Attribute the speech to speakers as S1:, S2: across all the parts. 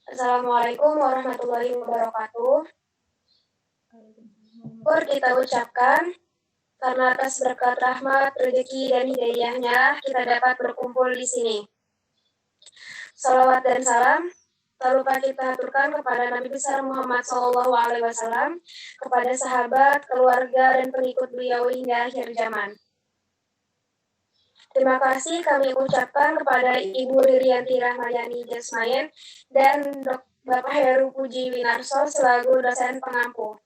S1: Assalamualaikum warahmatullahi wabarakatuh. Syukur kita ucapkan karena atas berkat rahmat, rezeki, dan hidayahnya kita dapat berkumpul di sini. Salawat dan salam tak lupa kita aturkan kepada Nabi besar Muhammad SAW, kepada sahabat, keluarga, dan pengikut beliau hingga akhir zaman. Terima kasih kami ucapkan kepada Ibu Ririanti Rahmayani Jasmayen dan Bapak Heru Puji Winarso selaku dosen pengampu.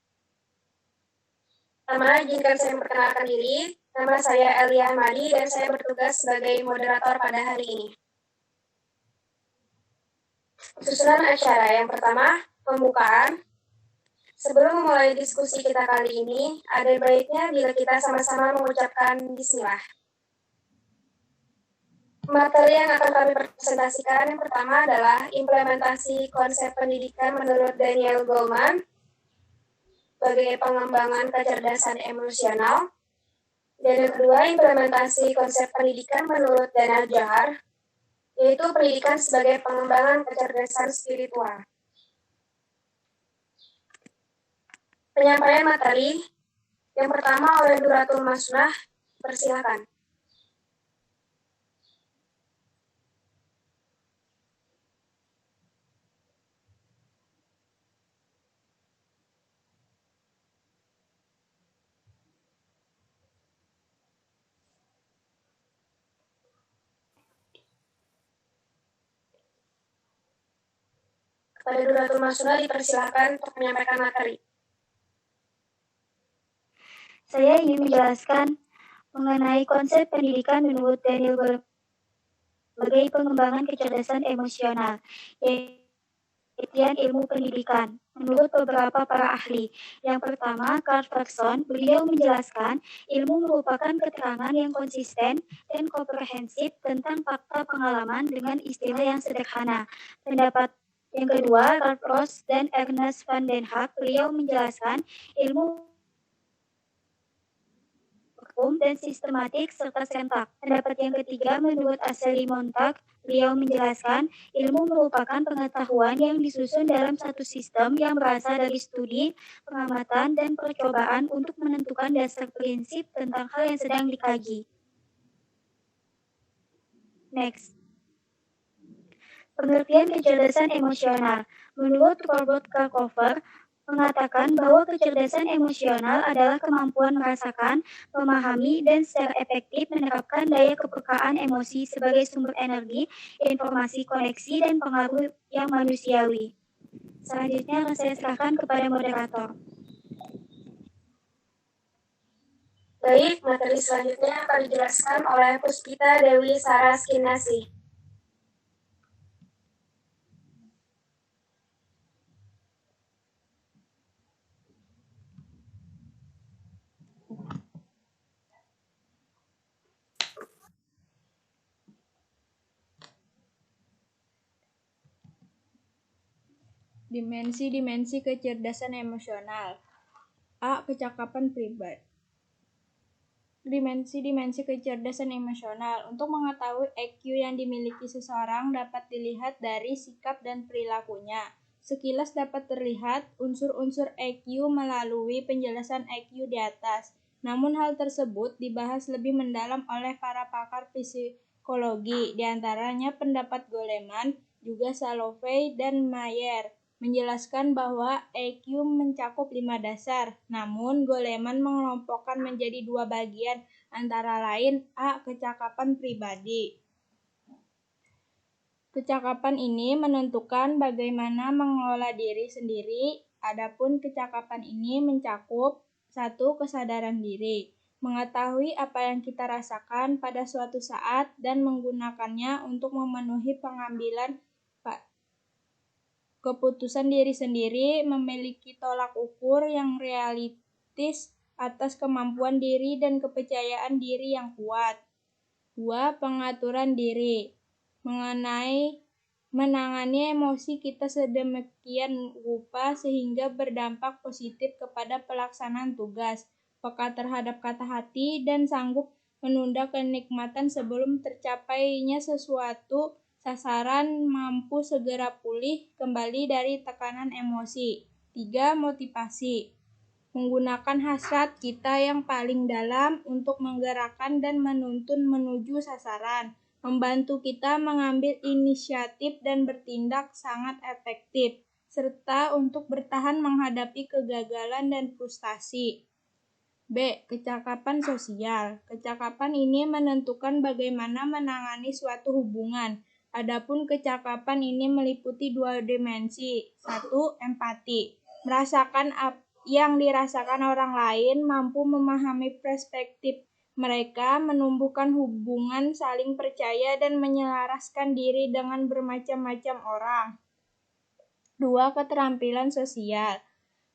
S1: Pertama, izinkan saya memperkenalkan diri. Nama saya Elia Ahmadi dan saya bertugas sebagai moderator pada hari ini. Susunan acara yang pertama, pembukaan. Sebelum memulai diskusi kita kali ini, ada baiknya bila kita sama-sama mengucapkan bismillah. Materi yang akan kami presentasikan yang pertama adalah implementasi konsep pendidikan menurut Daniel Goleman sebagai pengembangan kecerdasan emosional. Dan yang kedua, implementasi konsep pendidikan menurut Daniel Johar, yaitu pendidikan sebagai pengembangan kecerdasan spiritual. Penyampaian materi yang pertama oleh Duratul Masunah, persilakan. Kepada Duratul Masunah dipersilakan untuk menyampaikan materi.
S2: Saya ingin menjelaskan mengenai konsep pendidikan menurut Daniel Goleman sebagai pengembangan kecerdasan emosional, yaitu ilmu pendidikan. Menurut beberapa para ahli, yang pertama, Carl Ferguson, beliau menjelaskan ilmu merupakan keterangan yang konsisten dan komprehensif tentang fakta pengalaman dengan istilah yang sederhana. Pendapat yang kedua, Ralph Ross dan Ernest van den Haag, beliau menjelaskan ilmu hukum dan sistematik serta sentak. Pendapat yang ketiga, menurut Ashley Montag, beliau menjelaskan ilmu merupakan pengetahuan yang disusun dalam satu sistem yang berasal dari studi, pengamatan, dan percobaan untuk menentukan dasar prinsip tentang hal yang sedang dikaji. Next. Pengertian kecerdasan emosional. Menurut Robert Karkover, mengatakan bahwa kecerdasan emosional adalah kemampuan merasakan, memahami, dan secara efektif menerapkan daya kepekaan emosi sebagai sumber energi, informasi, koneksi, dan pengaruh yang manusiawi. Selanjutnya akan saya serahkan kepada moderator.
S1: Baik, materi selanjutnya akan dijelaskan oleh Puspita Dewi Saraskinasi.
S3: Dimensi-dimensi kecerdasan emosional. A. Kecakapan pribadi. Dimensi-dimensi kecerdasan emosional. Untuk mengetahui EQ yang dimiliki seseorang dapat dilihat dari sikap dan perilakunya. Sekilas dapat terlihat unsur-unsur EQ melalui penjelasan EQ di atas. Namun hal tersebut dibahas lebih mendalam oleh para pakar psikologi, di antaranya pendapat Goleman, juga Salovey dan Mayer, menjelaskan bahwa EQ mencakup 5 dasar, namun Goleman mengelompokkan menjadi 2 bagian, antara lain A. Kecakapan pribadi. Kecakapan ini menentukan bagaimana mengelola diri sendiri, adapun kecakapan ini mencakup 1. Kesadaran diri, mengetahui apa yang kita rasakan pada suatu saat dan menggunakannya untuk memenuhi pengambilan keputusan diri sendiri, memiliki tolak ukur yang realistis atas kemampuan diri dan kepercayaan diri yang kuat. 2. Pengaturan diri, menangani emosi kita sedemikian rupa sehingga berdampak positif kepada pelaksanaan tugas, peka terhadap kata hati, dan sanggup menunda kenikmatan sebelum tercapainya sesuatu sasaran, mampu segera pulih kembali dari tekanan emosi. 3. Motivasi. Menggunakan hasrat kita yang paling dalam untuk menggerakkan dan menuntun menuju sasaran, membantu kita mengambil inisiatif dan bertindak sangat efektif, serta untuk bertahan menghadapi kegagalan dan frustasi. B. Kecakapan sosial. Kecakapan ini menentukan bagaimana menangani suatu hubungan. Adapun kecakapan ini meliputi 2 dimensi. 1. Empati. Merasakan yang dirasakan orang lain, mampu memahami perspektif mereka, menumbuhkan hubungan saling percaya dan menyelaraskan diri dengan bermacam-macam orang. 2. Keterampilan sosial.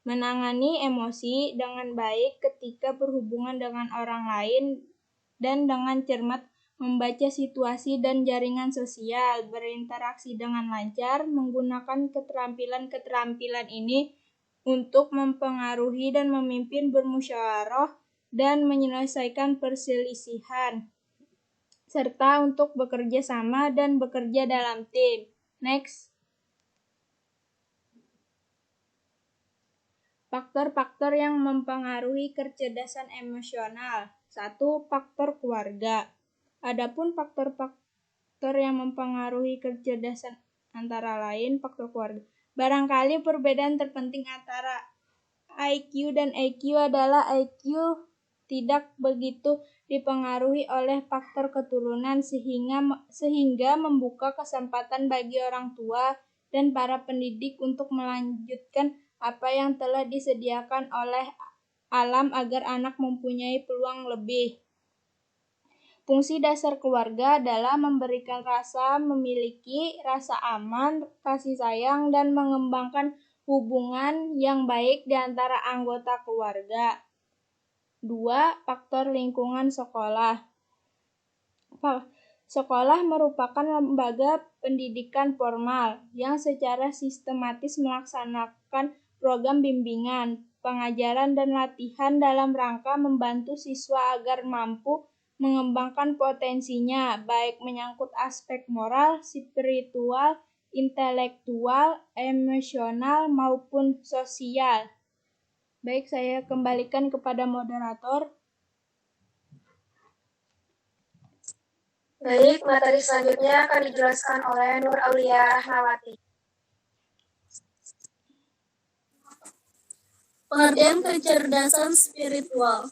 S3: Menangani emosi dengan baik ketika berhubungan dengan orang lain dan dengan cermat membaca situasi dan jaringan sosial, berinteraksi dengan lancar, menggunakan keterampilan-keterampilan ini untuk mempengaruhi dan memimpin bermusyawarah dan menyelesaikan perselisihan, serta untuk bekerja sama dan bekerja dalam tim. Next. Faktor-faktor yang mempengaruhi kecerdasan emosional. 1. Faktor keluarga. Adapun faktor-faktor yang mempengaruhi kecerdasan antara lain faktor keluarga. Barangkali perbedaan terpenting antara IQ dan EQ adalah IQ tidak begitu dipengaruhi oleh faktor keturunan sehingga membuka kesempatan bagi orang tua dan para pendidik untuk melanjutkan apa yang telah disediakan oleh alam agar anak mempunyai peluang lebih. Fungsi dasar keluarga adalah memberikan memiliki rasa aman, kasih sayang, dan mengembangkan hubungan yang baik di antara anggota keluarga. 2. Faktor lingkungan sekolah. Sekolah merupakan lembaga pendidikan formal yang secara sistematis melaksanakan program bimbingan, pengajaran, dan latihan dalam rangka membantu siswa agar mampu mengembangkan potensinya, baik menyangkut aspek moral, spiritual, intelektual, emosional, maupun sosial. Baik, saya kembalikan kepada moderator.
S1: Baik, materi selanjutnya akan dijelaskan oleh Nur Aulia Rahmawati.
S4: Pengertian kecerdasan spiritual.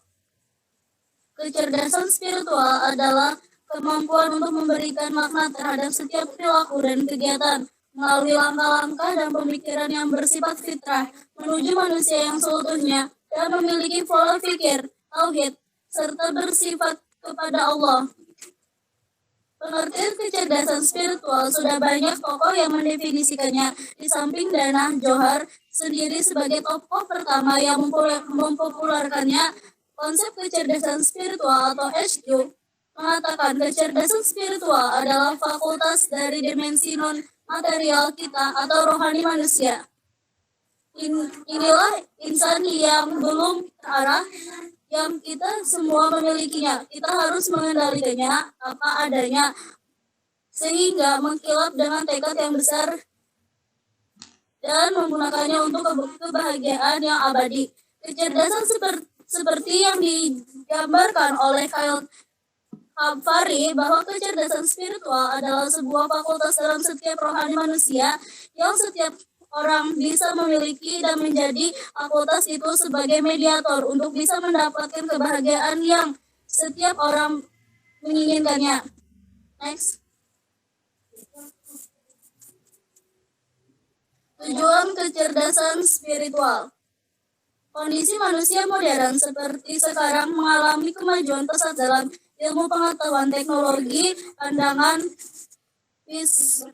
S4: Kecerdasan spiritual adalah kemampuan untuk memberikan makna terhadap setiap perilaku dan kegiatan melalui langkah-langkah dan pemikiran yang bersifat fitrah menuju manusia yang seutuhnya dan memiliki pola pikir, tauhid, serta bersifat kepada Allah. Pengertian kecerdasan spiritual sudah banyak tokoh yang mendefinisikannya, di samping Dana Johar sendiri sebagai tokoh pertama yang mempopulerkannya. Konsep kecerdasan spiritual atau HQ mengatakan kecerdasan spiritual adalah fakultas dari dimensi non-material kita atau rohani manusia. Inilah insan yang belum terarah, yang kita semua memilikinya. Kita harus mengendalikannya apa adanya, sehingga mengkilap dengan tekad yang besar dan menggunakannya untuk kebahagiaan yang abadi. Kecerdasan seperti yang digambarkan oleh Kyle Fari, bahwa kecerdasan spiritual adalah sebuah fakultas dalam setiap rohani manusia yang setiap orang bisa memiliki dan menjadi fakultas itu sebagai mediator untuk bisa mendapatkan kebahagiaan yang setiap orang menginginkannya. Next. Tujuan kecerdasan spiritual. Kondisi manusia modern seperti sekarang mengalami kemajuan pesat dalam ilmu pengetahuan, teknologi, pandangan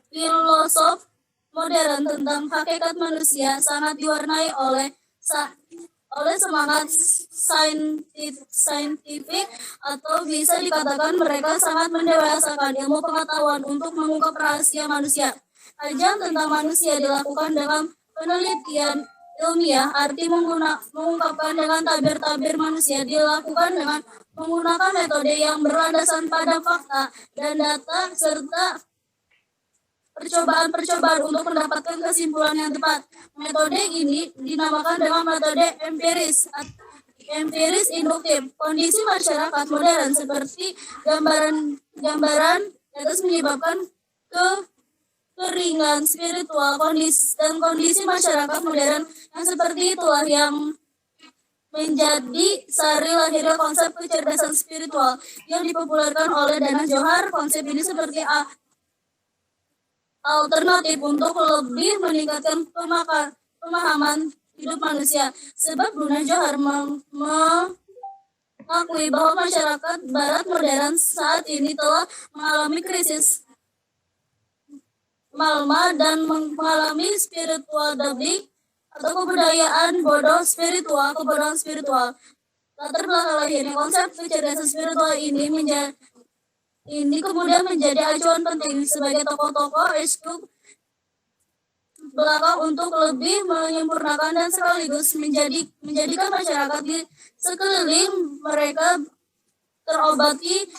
S4: filosof modern tentang hakikat manusia sangat diwarnai oleh semangat saintifik, atau bisa dikatakan mereka sangat mendewasakan ilmu pengetahuan untuk mengungkap rahasia manusia. Kajian tentang manusia dilakukan dalam penelitian ilmiah, arti mengungkapkan dengan tabir-tabir manusia dilakukan dengan menggunakan metode yang berlandaskan pada fakta dan data serta percobaan-percobaan untuk mendapatkan kesimpulan yang tepat. Metode ini dinamakan dengan metode empiris induktif. Kondisi masyarakat modern seperti gambaran atas menyebabkan kekeringan spiritual kondisi masyarakat modern yang seperti itulah yang menjadi sari lahirnya konsep kecerdasan spiritual yang dipopulerkan oleh Dana Johar. Konsep ini seperti alternatif untuk lebih meningkatkan pemahaman hidup manusia. Sebab Dana Johar mengakui bahwa masyarakat barat modern saat ini telah mengalami krisis malma dan mengalami spiritual dubbing atau kebudayaan kebodohan spiritual. Latar belakang lahirnya konsep kecerdasan spiritual ini kemudian menjadi acuan penting sebagai tokoh-tokoh HQ belakang untuk lebih menyempurnakan dan sekaligus menjadikan masyarakat di sekeliling mereka terobati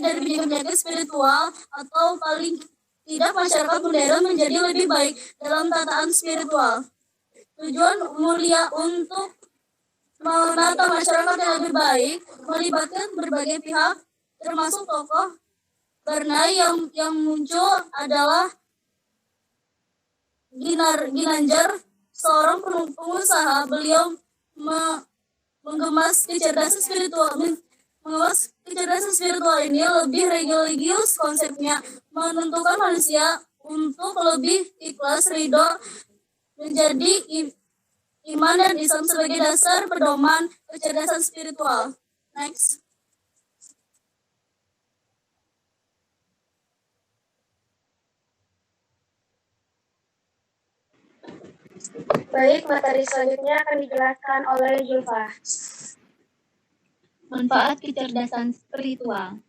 S4: dari penyakit spiritual, atau paling tidak masyarakat modern menjadi lebih baik dalam tataan spiritual. Tujuan mulia untuk menata masyarakat yang lebih baik melibatkan berbagai pihak, termasuk tokoh. Karena yang muncul adalah Ginanjar, seorang pengusaha. Beliau mengemas kecerdasan spiritual ini lebih religius. Konsepnya menentukan manusia untuk lebih ikhlas, ridho, menjadi iman dan Islam sebagai dasar pedoman kecerdasan spiritual. Next.
S1: Baik, materi selanjutnya akan dijelaskan oleh Julfa.
S2: Manfaat kecerdasan spiritual.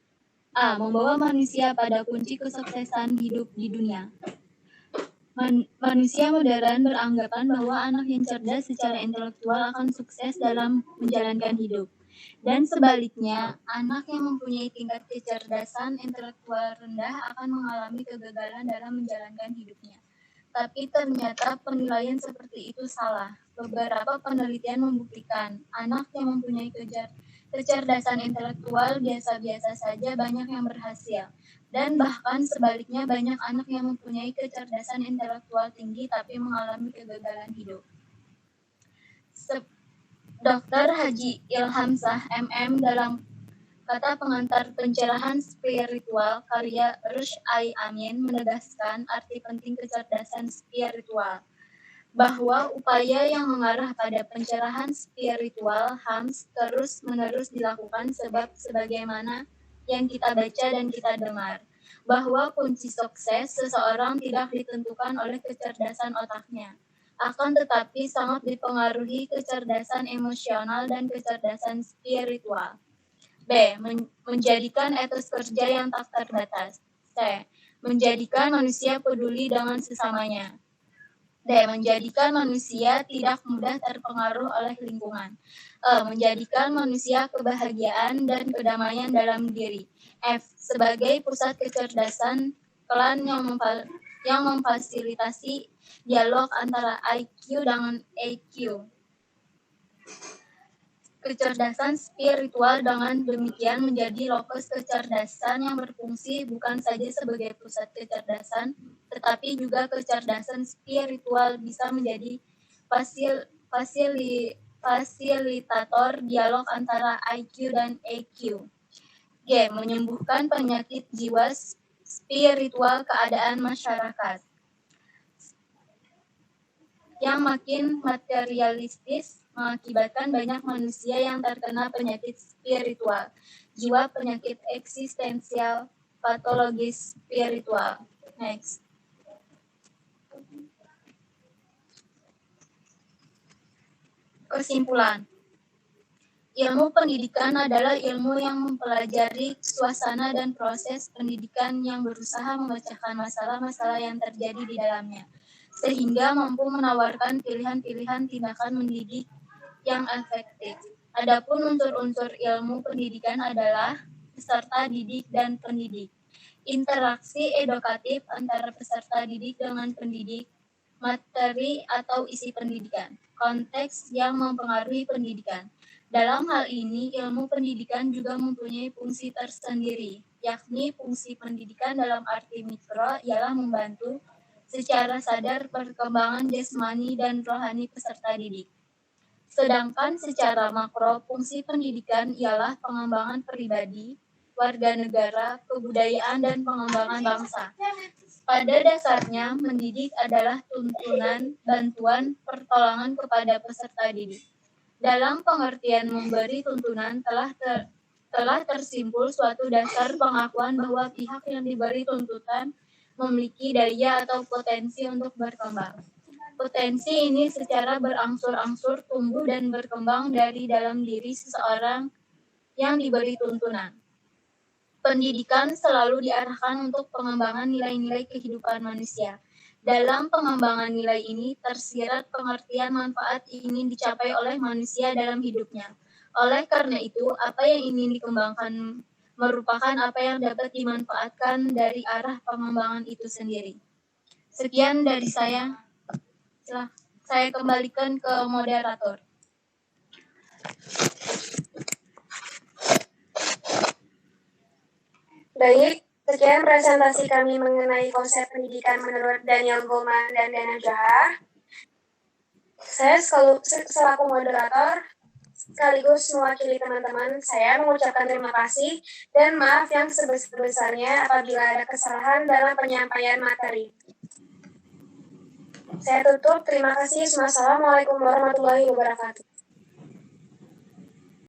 S2: A. Membawa manusia pada kunci kesuksesan hidup di dunia. Manusia modern beranggapan bahwa anak yang cerdas secara intelektual akan sukses dalam menjalankan hidup. Dan sebaliknya, anak yang mempunyai tingkat kecerdasan intelektual rendah akan mengalami kegagalan dalam menjalankan hidupnya. Tapi ternyata penilaian seperti itu salah. Beberapa penelitian membuktikan anak yang mempunyai kecerdasan intelektual biasa-biasa saja banyak yang berhasil. Dan bahkan sebaliknya banyak anak yang mempunyai kecerdasan intelektual tinggi tapi mengalami kegagalan hidup. Dr. Haji Ilhamsah MM dalam kata pengantar pencerahan spiritual karya Rush Ai Amin menegaskan arti penting kecerdasan spiritual, bahwa upaya yang mengarah pada pencerahan spiritual harus terus-menerus dilakukan sebagaimana yang kita baca dan kita dengar, bahwa kunci sukses seseorang tidak ditentukan oleh kecerdasan otaknya, akan tetapi sangat dipengaruhi kecerdasan emosional dan kecerdasan spiritual. B. Menjadikan etos kerja yang tak terbatas. C. Menjadikan manusia peduli dengan sesamanya. D. Menjadikan manusia tidak mudah terpengaruh oleh lingkungan. E. Menjadikan manusia kebahagiaan dan kedamaian dalam diri. F. Sebagai pusat kecerdasan klan yang memfasilitasi dialog antara IQ dengan EQ. Kecerdasan spiritual dengan demikian menjadi lokus kecerdasan yang berfungsi bukan saja sebagai pusat kecerdasan, tetapi juga kecerdasan spiritual bisa menjadi fasilitator dialog antara IQ dan EQ. G. Menyembuhkan penyakit jiwa spiritual keadaan masyarakat yang makin materialistis mengakibatkan banyak manusia yang terkena penyakit spiritual, jiwa, penyakit eksistensial, patologis spiritual. Next. Kesimpulan. Ilmu pendidikan adalah ilmu yang mempelajari suasana dan proses pendidikan yang berusaha memecahkan masalah-masalah yang terjadi di dalamnya, sehingga mampu menawarkan pilihan-pilihan tindakan mendidik yang efektif.
S3: Adapun unsur-unsur ilmu pendidikan adalah peserta didik dan pendidik, interaksi edukatif antara peserta didik dengan pendidik, materi atau isi pendidikan, konteks yang mempengaruhi pendidikan. Dalam hal ini, ilmu pendidikan juga mempunyai fungsi tersendiri, yakni fungsi pendidikan dalam arti mikro ialah membantu secara sadar perkembangan jasmani dan rohani peserta didik. Sedangkan secara makro, fungsi pendidikan ialah pengembangan pribadi, warga negara, kebudayaan, dan pengembangan bangsa. Pada dasarnya, mendidik adalah tuntunan, bantuan, pertolongan kepada peserta didik. Dalam pengertian memberi tuntunan telah tersimpul suatu dasar pengakuan bahwa pihak yang diberi tuntutan memiliki daya atau potensi untuk berkembang. Potensi ini secara berangsur-angsur tumbuh dan berkembang dari dalam diri seseorang yang diberi tuntunan. Pendidikan selalu diarahkan untuk pengembangan nilai-nilai kehidupan manusia. Dalam pengembangan nilai ini tersirat pengertian manfaat ingin dicapai oleh manusia dalam hidupnya. Oleh karena itu, apa yang ingin dikembangkan merupakan apa yang dapat dimanfaatkan dari arah pengembangan itu sendiri. Sekian dari saya. Saya kembalikan ke moderator.
S1: Baik, sekian presentasi kami mengenai konsep pendidikan menurut Daniel Goleman dan Dana Johar. Saya selaku moderator sekaligus mewakili teman-teman, saya mengucapkan terima kasih dan maaf yang sebesar-besarnya apabila ada kesalahan dalam penyampaian materi. Saya tutup, terima kasih. Wassalamualaikum warahmatullahi wabarakatuh.